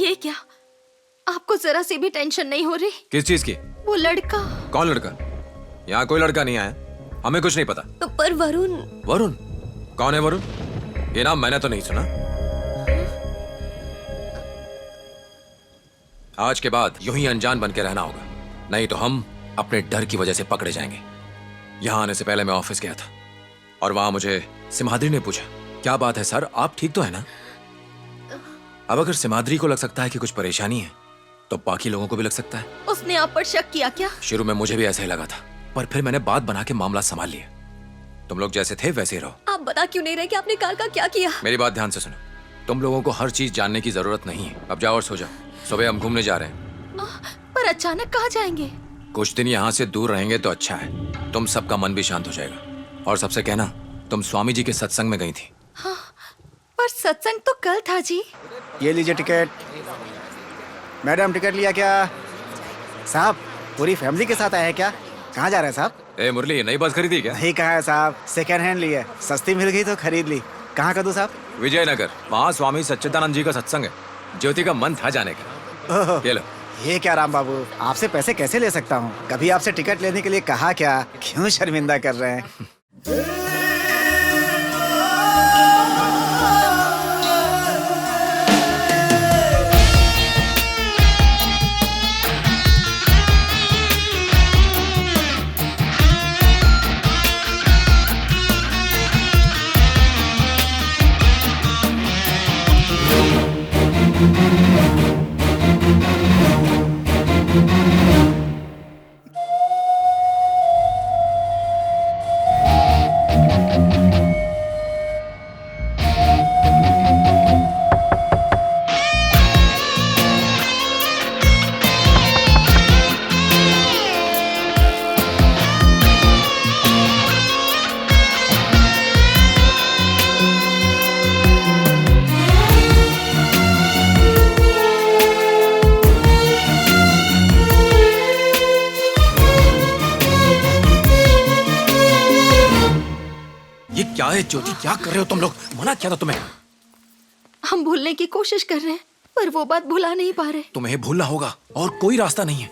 ये क्या, आपको जरा सी भी टेंशन नहीं हो रही? किस चीज की? वो लड़का। कौन लड़का? यहाँ कोई लड़का नहीं आया, हमें कुछ नहीं पता। तो पर वरुण। वरुण? कौन है वरुण? ये नाम मैंने तो नहीं सुना। आज के बाद यूं ही अनजान बन के रहना होगा, नहीं तो हम अपने डर की वजह से पकड़े जाएंगे। यहाँ आने से पहले मैं ऑफिस गया था और वहां मुझे सिमाद्री ने पूछा, क्या बात है सर, आप ठीक तो है ना? अब अगर सिमाद्री को लग सकता है कि कुछ परेशानी है, तो बाकी लोगों को भी लग सकता है। उसने आप पर शक किया क्या? शुरू में मुझे भी ऐसा ही लगा था, पर फिर मैंने बात बना के मामला संभाल लिया। तुम लोग जैसे थे वैसे ही रहो। आप बता क्यों नहीं रहे कि आपने कार का क्या किया? मेरी बात ध्यान से सुनो, तुम लोगों को हर चीज जानने की जरूरत नहीं है। अब जाओ और सो जाओ, सुबह हम घूमने जा रहे हैं। पर अचानक कहाँ जाएंगे? कुछ दिन यहाँ से दूर रहेंगे तो अच्छा है, तुम सबका मन भी शांत हो जाएगा। और सबसे कहना तुम स्वामी जी के सत्संग में गई थी। हाँ, पर सत्संग तो कल था जी। ये लीजिए टिकट। मैडम टिकट लिया क्या? साहब पूरी फैमिली के साथ आए हैं क्या? कहाँ जा रहे हैं साहब? ए मुरली, नई बस खरीदी क्या? नहीं, कहाँ है साहब, सेकेंड हैंड ली है, सस्ती मिल गई तो खरीद ली। कहाँ का दूँ साहब? विजयनगर, वहाँ स्वामी सच्चिदानंद जी का सत्संग है। ज्योति का मन था जाने का। ओह, ये लो। ये क्या राम बाबू, आपसे पैसे कैसे ले सकता हूँ? कभी आपसे टिकट लेने के लिए कहा क्या? क्यों शर्मिंदा कर रहे हैं? क्या है ज्योति, क्या कर रहे हो तुम लोग? मना किया था तुम्हें। हम भूलने की कोशिश कर रहे हैं, पर वो बात भुला नहीं पा रहे। तुम्हें भूलना होगा और कोई रास्ता नहीं है।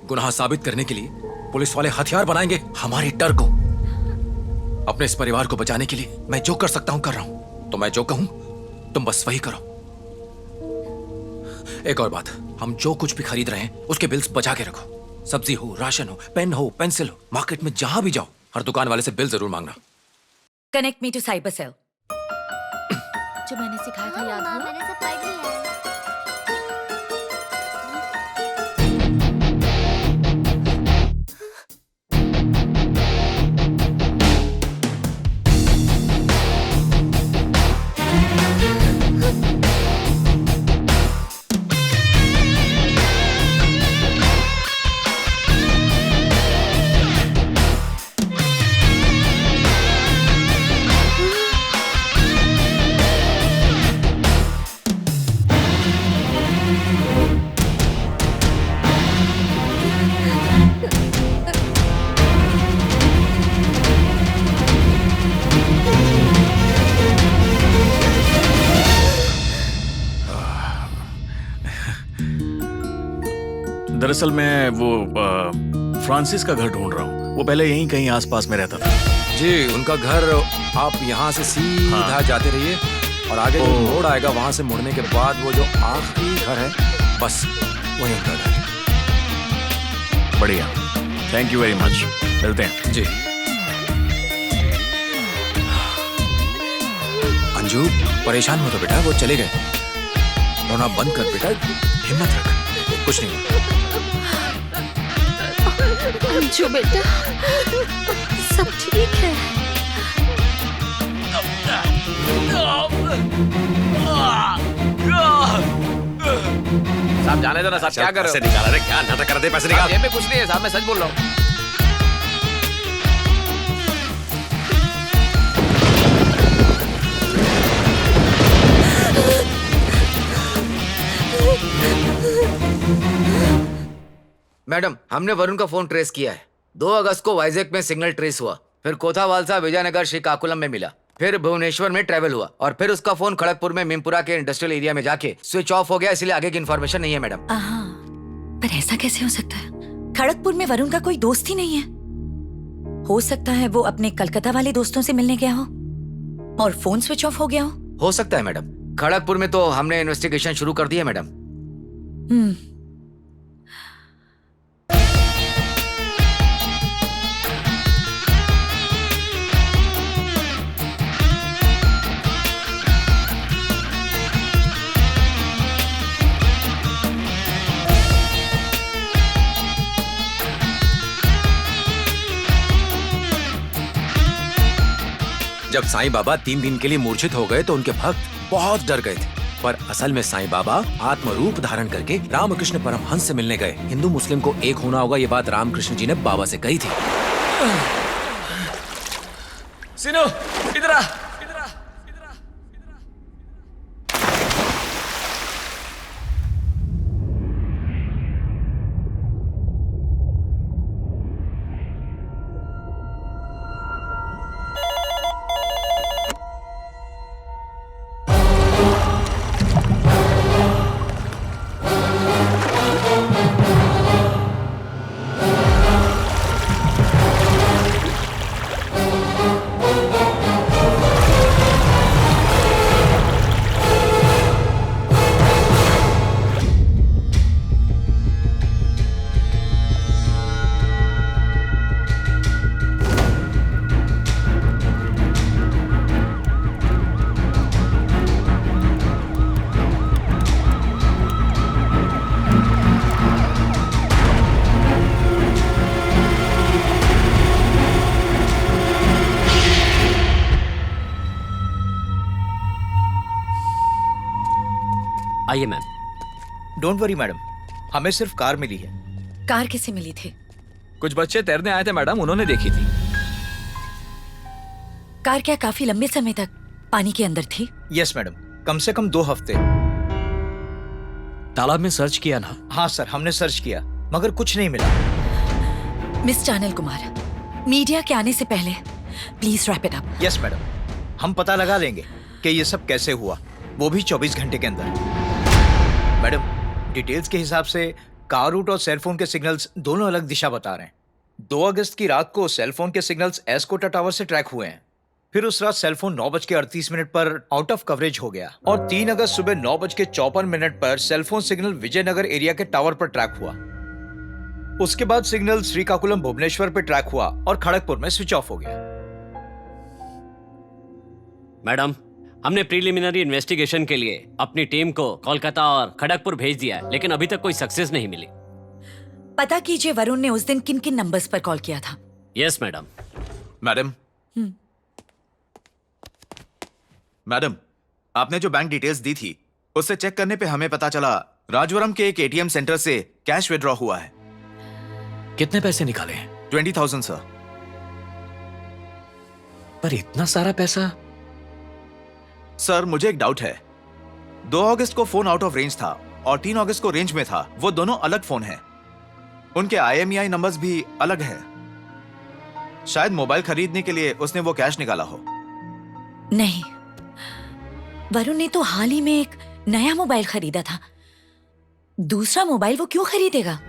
गुनाह साबित करने के लिए पुलिस वाले हथियार बनाएंगे हमारे डर को। अपने इस परिवार को बचाने के लिए मैं जो कर सकता हूं कर रहा हूं। तो मैं जो कहूं तुम बस वही करो। एक और बात, हम जो कुछ भी खरीद रहे हैं उसके बिल्स बचा के रखो। सब्जी हो, राशन हो, पेन हो, पेंसिल हो, मार्केट में जहां भी जाओ हर दुकान वाले से बिल जरूर मांगना। Connect me to cyber cell. जो मैंने सिखाया था याद है? मैंने सब पढ़ लिया है। दरअसल मैं वो फ्रांसिस का घर ढूंढ रहा हूँ। वो पहले यहीं कहीं आसपास में रहता था। जी, उनका घर, आप यहाँ से सीधा जाते रहिए और आगे जो मोड़ आएगा वहां से मुड़ने के बाद वो जो आखिरी घर है, बस वही उनका घर है। बढ़िया, थैंक यू वेरी मच। मिलते हैं। जी। अंजू, परेशान मत हो बेटा, वो चले गए। रोना बंद कर बेटा, हिम्मत रख, कुछ नहीं। अंजू बेटा, सब ठीक है। साहब जाने दो ना साहब, क्या कर रहे हो? पैसे निकाल रहे, क्या नाटक कर रहे? पैसे निकाल। जेब में कुछ नहीं है साहब, मैं सच बोल रहा हूँ। मैडम, हमने वरुण का फोन ट्रेस किया है। 2 अगस्त को वाइजैक में सिग्नल ट्रेस हुआ, फिर कोथावालसा विजयनगर श्रीकाकुलम में मिला। फिर भुवनेश्वर में ट्रेवल हुआ और फिर उसका फोन खड़गपुर में मीमपुरा के इंडस्ट्रियल एरिया में जाके स्विच ऑफ हो गया, इसलिए आगे की इन्फॉर्मेशन नहीं है मैडम। पर ऐसा कैसे हो सकता है? खड़गपुर में वरुण का कोई दोस्त ही नहीं है। हो सकता है वो अपने कलकत्ता वाले दोस्तों से मिलने गया हो और फोन स्विच ऑफ हो गया हो सकता है मैडम। खड़गपुर में तो हमने इन्वेस्टिगेशन शुरू कर दी है मैडम। जब साईं बाबा 3 दिन के लिए मूर्छित हो गए तो उनके भक्त बहुत डर गए थे, पर असल में साईं बाबा आत्मरूप धारण करके रामकृष्ण परमहंस से मिलने गए। हिंदू मुस्लिम को एक होना होगा, ये बात रामकृष्ण जी ने बाबा से कही थी। सिनो, इधर आ। आइए मैम। डोंट वरी मैडम, हमें सिर्फ कार मिली है। कार किसे मिली थी? कुछ बच्चे तैरने आए थे मैडम, उन्होंने देखी थी। कार क्या काफी लंबे समय तक पानी के अंदर थी? यस मैडम, कम से कम 2 हफ्ते। तालाब में सर्च किया ना? हाँ सर, हमने सर्च किया मगर कुछ नहीं मिला। मिस चानल कुमार, मीडिया के आने से पहले please wrap it up. Yes madam, हम पता लगा लेंगे कि ये सब कैसे हुआ, वो भी 24 घंटे के अंदर। मैडम, डिटेल्स के हिसाब से कार रूट और सेलफोन के सिग्नल्स दोनों अलग दिशा बता रहे हैं। 2 अगस्त की रात को सेलफोन के सिग्नल्स एस्कोटा टावर से ट्रैक हुए हैं। फिर उस रात सेलफोन 9:38 पर आउट ऑफ कवरेज हो गया और 3 अगस्त सुबह 9:54 पर सेलफोन सिग्नल विजयनगर एरिया के टावर पर ट्रैक हुआ। उसके बाद सिग्नल श्रीकाकुलम भुवनेश्वर पे ट्रैक हुआ और खड़गपुर में स्विच ऑफ हो गया। मैडम, हमने प्रीलिमिनरी इन्वेस्टिगेशन के लिए अपनी टीम को कोलकाता और खड़गपुर भेज दिया है, लेकिन अभी तक कोई सक्सेस नहीं मिली। पता कीजिए वरुण ने उस दिन किन किन नंबर्स पर कॉल किया था। Yes madam. मैडम, आपने जो बैंक डिटेल्स दी थी उससे चेक करने पे हमें पता चला राजवरम के एक एटीएम सेंटर से कैश विड्रॉ हुआ है। कितने पैसे निकाले हैं? 20,000 सर। पर इतना सारा पैसा? सर, मुझे एक डाउट है। 2 अगस्त को फोन आउट ऑफ रेंज था और 3 अगस्त को रेंज में था। वो दोनों अलग फोन हैं। उनके IMEI नंबर्स भी अलग हैं। शायद मोबाइल खरीदने के लिए उसने वो कैश निकाला हो। नहीं, वरुण ने तो हाल ही में एक नया मोबाइल खरीदा था। दूसरा मोबाइल वो क्यों खरीदेगा?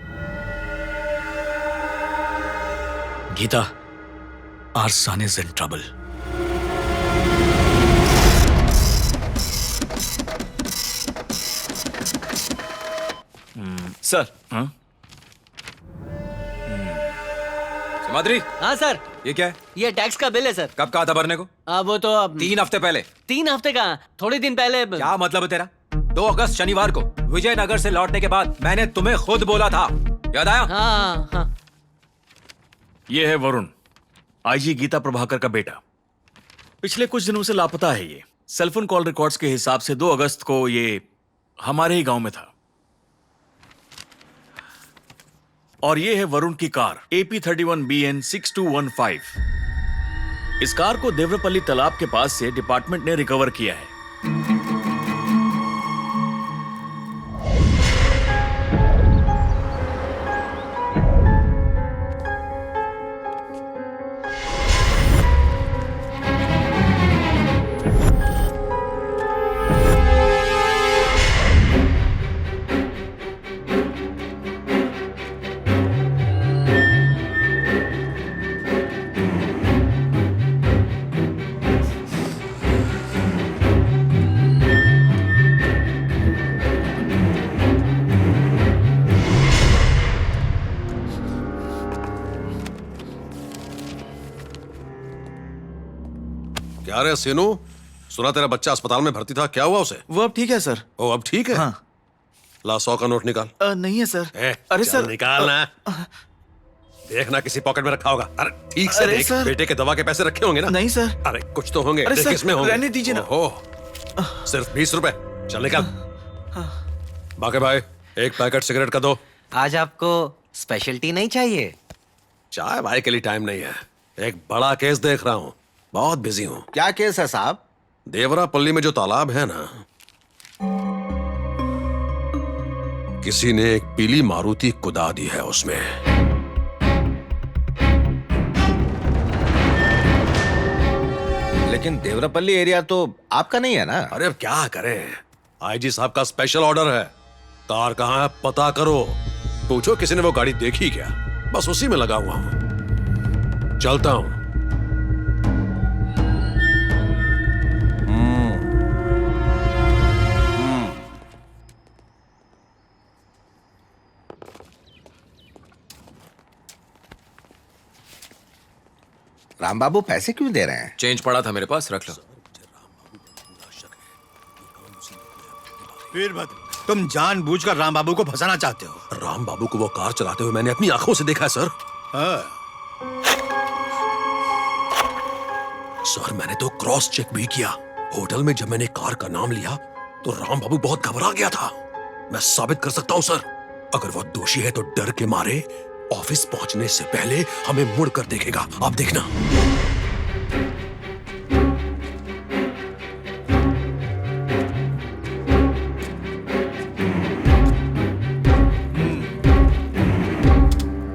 Geeta, our son is in trouble. Sir. Simadri, हाँ सर, ये क्या है? ये टैक्स का बिल है सर। कब कहा था भरने को? वो तो अब 3 हफ्ते पहले। 3 हफ्ते का, थोड़े दिन पहले। क्या मतलब है तेरा? 2 अगस्त शनिवार को विजयनगर से लौटने के बाद मैंने तुम्हें खुद बोला था, याद आया? हाँ हाँ। ये है वरुण, आईजी गीता प्रभाकर का बेटा। पिछले कुछ दिनों से लापता है ये। सेलफोन कॉल रिकॉर्ड्स के हिसाब से 2 अगस्त को ये हमारे ही गांव में था। और ये है वरुण की कार AP31BN 6215। इस कार को देवरपल्ली तालाब के पास से डिपार्टमेंट ने रिकवर किया है। क्या रे सीनू, सुना तेरा बच्चा अस्पताल में भर्ती था, क्या हुआ उसे? वो अब ठीक है सर। ओ अब ठीक है? हाँ। ला 100 का नोट निकाल। नहीं है सर। अरे सर निकाल ना। देखना किसी पॉकेट में रखा होगा। अरे ठीक से देख, बेटे के दवा के पैसे रखे होंगे ना? नहीं सर। अरे कुछ तो होंगे। अरे सर, किसमें होंगे? रहने दीजिए ना। ओहो, सिर्फ 20 रुपए। चल निकाल। बाके भाई, एक पैकेट सिगरेट का दो। आज आपको स्पेशलिटी नहीं चाहिए? चाय भाई के लिए टाइम नहीं है, एक बड़ा केस देख रहा हूँ, बहुत बिजी हूँ। क्या केस है साहब? देवरापल्ली में जो तालाब है ना, किसी ने एक पीली मारुति कुदा दी है उसमें। लेकिन देवरापल्ली एरिया तो आपका नहीं है ना? अरे अब क्या करें, आईजी साहब का स्पेशल ऑर्डर है। कार कहाँ है पता करो, पूछो किसी ने वो गाड़ी देखी क्या, बस उसी में लगा हुआ हूं। चलता हूं। राम बाबू पैसे क्यों दे रहे हैं? चेंज पड़ा था मेरे पास, रख लो। वीरभद्र, तुम जानबूझकर राम बाबू को फंसाना चाहते हो। राम बाबू को वो कार चलाते हुए मैंने अपनी आंखों से देखा है सर। सर मैंने तो क्रॉस चेक भी किया। होटल में जब मैंने कार का नाम लिया तो राम बाबू बहुत घबरा गया था। मैं साबित कर सकता हूं सर, अगर वो दोषी है तो डर के मारे ऑफिस पहुंचने से पहले हमें मुड़ कर देखेगा, आप देखना।